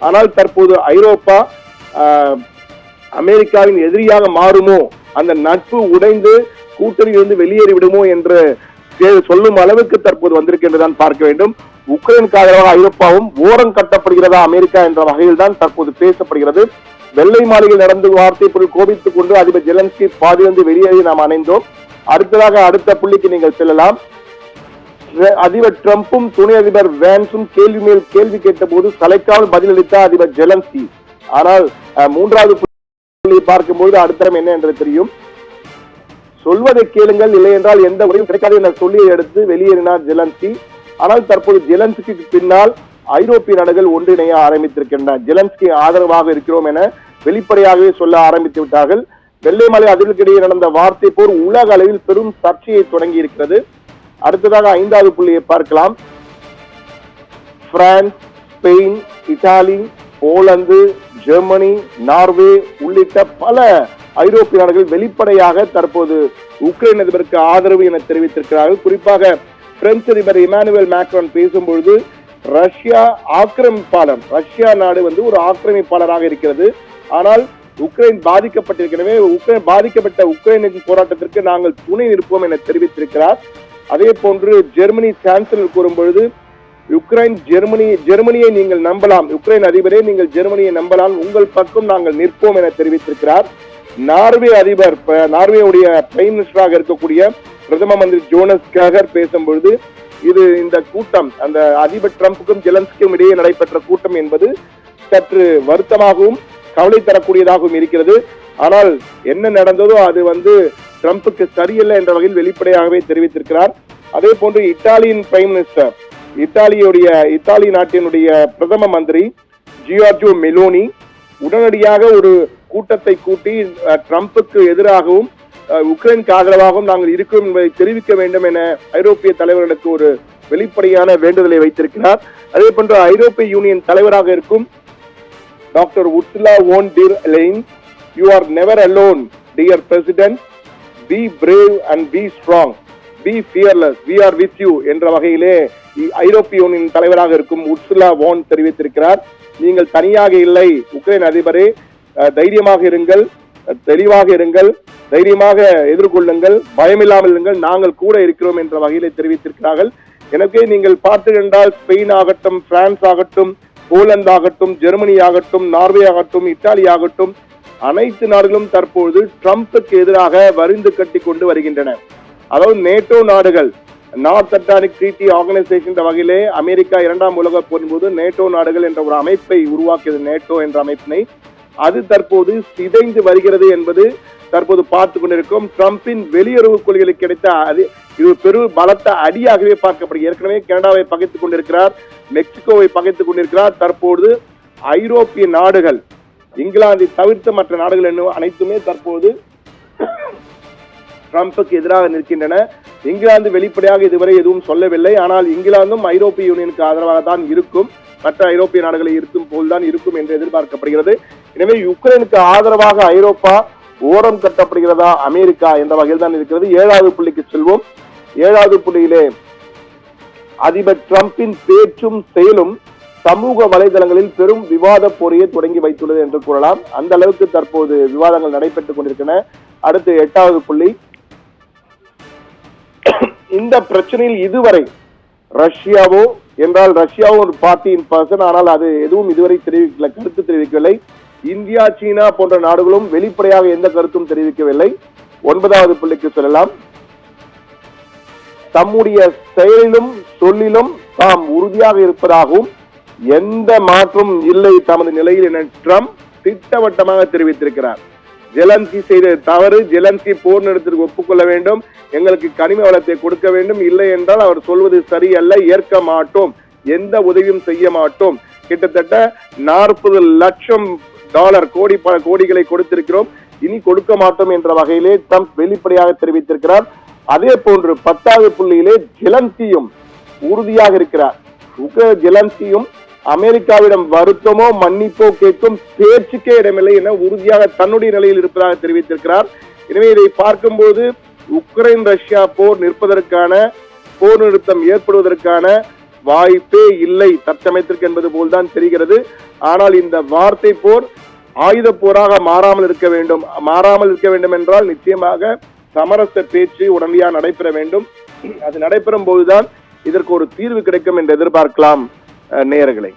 ஆனால் தற்போது ஐரோப்பா அமெரிக்காவின் எதிரியாக மாறுமோ, அந்த நட்பு உடைந்து கூட்டணியிலிருந்து வெளியேறி விடுமோ என்று சொல்லும் அளவுக்கு தற்போது வந்திருக்கின்றதான் பார்க்க வேண்டும். உக்ரைனுக்கு ஆதரவாக ஐரோப்பாவும் ஓரம் கட்டப்படுகிறதா அமெரிக்கா என்ற வகையில் தான் தற்போது பேசப்படுகிறது. வெள்ளை மாளிகையில் நடந்த வார்த்தை பொருள் கோபித்துக் கொண்டு அதிபர் ஜெலன்ஸ்கி பாதிலிருந்து வெளியேறி நாம் அணைந்தோம். அடுத்ததாக அடுத்த புள்ளிக்கு நீங்கள் செல்லலாம். அதிபர் டிரம்பும் துணை அதிபர் வேன்ஸும் கேள்வி மேல் கேள்வி கேட்ட போது சளைக்காமல் பதிலளித்த அதிபர் ஜெலன்ஸ்கி. ஆனால் மூன்றாவது புள்ளியை பார்க்கும்போது அடுத்தரம் என்ன என்று தெரியும். சொல்வதை கேளுங்கள், இல்லை என்றால் எந்த முறையும் கிடைக்காது என்ற சொல்லியை எடுத்து வெளியேறினார் ஜெலன்ஸ்கி. ஆனால் தற்போது ஜெலன்ஸ்கிக்கு பின்னால் ஐரோப்பிய நாடுகள் ஒன்றிணைய ஆரம்பித்திருக்கின்றன. ஜெலன்ஸ்கி ஆதரவாக இருக்கிறோம் என வெளிப்படையாகவே சொல்ல ஆரம்பித்து விட்டார்கள். வெள்ளை மாளிகை அதிர்வுக்கிடையே நடந்த வார்த்தை போர் உலக அளவில் பெரும் சர்ச்சையை தொடங்கி இருக்கிறது. அடுத்ததாக ஐந்தாவது புள்ளியை பார்க்கலாம். France, Spain, Italy, Poland, Germany, Norway உள்ளிட்ட பல ஐரோப்பிய நாடுகள் வெளிப்படையாக தற்போது உக்ரைன் அதிபருக்கு ஆதரவு என தெரிவித்திருக்கிறார்கள். குறிப்பாக பிரெஞ்சு அதிபர் இமானுவேல் மேக்ரான் பேசும்பொழுது ரஷ்யா ஆக்கிரமிப்பாளர், ரஷ்யா நாடு ஒரு ஆக்கிரமிப்பாளராக இருக்கிறது, ஆனால் உக்ரைன் பாதிக்கப்பட்டிருக்கிறவே பாதிக்கப்பட்ட உக்ரைனின் போராட்டத்திற்கு நாங்கள் துணை நிற்போம் என தெரிவித்திருக்கிறார். அதே போன்று ஜெர்மனி சான்சலர் கூறும்பொழுது ஜெர்மனியை நீங்கள் நம்பலாம், உக்ரைன் அதிபரே நீங்கள் ஜெர்மனியை நம்பலாம், உங்கள் பக்கம் நாங்கள் நிற்போம் என தெரிவித்திருக்கிறார். நார்வே அதிபர், நார்வேவுடைய பிரைம் மினிஸ்டராக இருக்கக்கூடிய பிரதம மந்திரி ஜோனஸ் கேகர் பேசும்பொழுது இந்த கூட்டம் அந்த அதிபர் டிரம்புக்கும் ஜெலன்ஸ்கியும் இடையே நடைபெற்ற கூட்டம் என்பது சற்று வருத்தமாகவும் கவலை தரக்கூடியதாகவும் இருக்கிறது. ஆனால் என்ன நடந்ததோ அது டிரம்புக்கு சரியில்லை என்ற வகையில் வெளிப்படையாகவே தெரிவித்திருக்கிறார். அதே போன்று இத்தாலியின் பிரைம் மினிஸ்டர், இத்தாலி நாட்டினுடைய பிரதம மந்திரி ஜியார்ஜோ மெலோனி உடனடியாக ஒரு கூட்டத்தை கூட்டி டிரம்புக்கு எதிராகவும் உக்ரைனுக்கு ஆதரவாகவும் நாங்கள் இருக்கிறோம் என்பதை தெரிவிக்க வேண்டும் என ஐரோப்பிய தலைவர்களுக்கு ஒரு வெளிப்படையான வேண்டுதலை வைத்திருக்கிறார். அதே போன்று ஐரோப்பிய யூனியன் தலைவராக இருக்கும் doctor Ursula von der Leyen, you are never alone dear president, be brave and be strong, be fearless, we are with you என்ற வகையிலே ஐரோப்பிய யூனியன் தலைவராக இருக்கும் உர்சுலா வோன் தெரிவித்திருக்கிறார். நீங்கள் தனியாக இல்லை உக்ரைன் அதிபரே, தைரியமாக இருங்கள், தெளிவாக இருங்கள், தைரியமாக எதிர்கொள்ளுங்கள், பயமில்லாமல் இருங்கள், நாங்கள் கூட இருக்கிறோம் என்ற வகையிலே தெரிவித்திருக்கிறார்கள். எனவே நீங்கள் பார்த்து என்றால் ஸ்பெயின் ஆகட்டும், பிரான்ஸ் ஆகட்டும், போலந்து ஆகட்டும், ஜெர்மனி ஆகட்டும், நார்வே ஆகட்டும், இத்தாலி ஆகட்டும், அனைத்து நாடுகளும் தற்போது டிரம்புக்கு எதிராக வரிந்து கட்டி கொண்டு வருகின்றன. அதாவது நேட்டோ நாடுகள், நார்த் அட்லாண்டிக் ட்ரீட்டி ஆர்கனைசேஷன் என்ற வகையிலே அமெரிக்கா 2ஆம் உலக போரின் போது நேட்டோ நாடுகள் என்ற ஒரு அமைப்பை உருவாக்கியது, நேட்டோ என்ற அமைப்பினை. அது தற்போது சிதைந்து வருகிறது என்பது தற்போது பார்த்து கொண்டிருக்கும். டிரம்பின் வெளியுறவு கொள்கைகளுக்கு கிடைத்த இது பெரும் பலத்த அடியாகவே பார்க்கப்படுகிறது. ஏற்கனவே கனடாவை பகைத்துக் கொண்டிருக்கிறார், மெக்சிகோவை பகைத்துக் கொண்டிருக்கிறார். தற்போது ஐரோப்பிய நாடுகள், இங்கிலாந்தை தவிர்த்த மற்ற நாடுகள் அனைத்துமே தற்போது டிரம்புக்கு எதிராக நிற்கின்றன. இங்கிலாந்து வெளிப்படையாக இதுவரை எதுவும் சொல்லவில்லை, ஆனால் இங்கிலாந்தும் ஐரோப்பிய யூனியனுக்கு ஆதரவாக தான் இருக்கும், மற்ற ஐரோப்பிய நாடுகளை இருக்கும் போல்தான் இருக்கும் என்று எதிர்பார்க்கப்படுகிறது. எனவே யுக்ரைனுக்கு ஆதரவாக ஐரோப்பா ஓரம் கட்டப்படுகிறதா அமெரிக்கா என்ற வகையில் தான் இருக்கிறது. 7வது புள்ளிக்கு செல்வோம். 7வது புள்ளியிலே அதிபர் டிரம்பின் பேச்சும் செயலும் சமூக வலைதளங்களில் பெரும் விவாத போரையை தொடங்கி வைத்துள்ளது என்று கூறலாம். அந்த அளவுக்கு தற்போது விவாதங்கள் நடைபெற்றுக் கொண்டிருக்கின்றன. அடுத்து 8வது புள்ளி. இந்த பிரச்சனையில் இதுவரை ரஷ்யாவோ என்றால் ரஷ்யாவும் ஒரு பார்ட்டியின் பர்சன், ஆனால் அது எதுவும் இதுவரை கருத்து தெரிவிக்கவில்லை. இந்தியா, சீனா போன்ற நாடுகளும் வெளிப்படையாக எந்த கருத்தும் தெரிவிக்கவில்லை. 9வது புள்ளிக்கு சொல்லலாம். தம்முடைய செயலிலும் சொல்லிலும் தாம் உறுதியாக இருப்பதாகவும் எந்த மாற்றம் இல்லை தமது நிலையில் என ட்ரம்ப் திட்டவட்டமாக தெரிவித்திருக்கிறார். ஜெலன்ஸ்கி செய்த தவறு, ஜெலன்ஸ்கி போர் நிறுத்தத்திற்கு ஒப்புக்கொள்ள வேண்டும், எங்களுக்கு கனிம வளத்தை கொடுக்க வேண்டும், இல்லை என்றால் அவர் சொல்வது சரியல்ல, ஏற்க மாட்டோம், எந்த உதவியும் செய்ய மாட்டோம். கிட்டத்தட்ட $40 லட்சம் கோடிகளை கொடுத்திருக்கிறோம், இனி கொடுக்க மாட்டோம் என்ற வகையிலே ட்ரம்ப் வெளிப்படையாக தெரிவித்திருக்கிறார். அதே போன்று 10வது புள்ளியிலே ஜெலன்ஸ்கியும் உறுதியாக இருக்கிறார். ஜெலன்ஸ்கியும் அமெரிக்காவிடம் வருத்தமோ மன்னிப்போ கேட்கும் பேச்சுக்கே இடமில்லை என உறுதியாக தன்னுடைய நிலையில் இருப்பதாக தெரிவித்திருக்கிறார். எனவே இதை பார்க்கும்போது உக்ரைன் ரஷ்யா போர் நிற்பதற்கான, போர் நிறுத்தம் ஏற்படுவதற்கான வாய்ப்பே இல்லை தற்சமயத்திற்கு என்பது போல்தான் தெரிகிறது. ஆனால் இந்த வார்த்தை போர் ஆயுத போராக மாறாமல் இருக்க வேண்டும் என்றால் நிச்சயமாக சமரச பேச்சு உடனடியாக நடைபெற வேண்டும். அது நடைபெறும் போதுதான் இதற்கு ஒரு தீர்வு கிடைக்கும் என்று எதிர்பார்க்கலாம் நேயர்களே.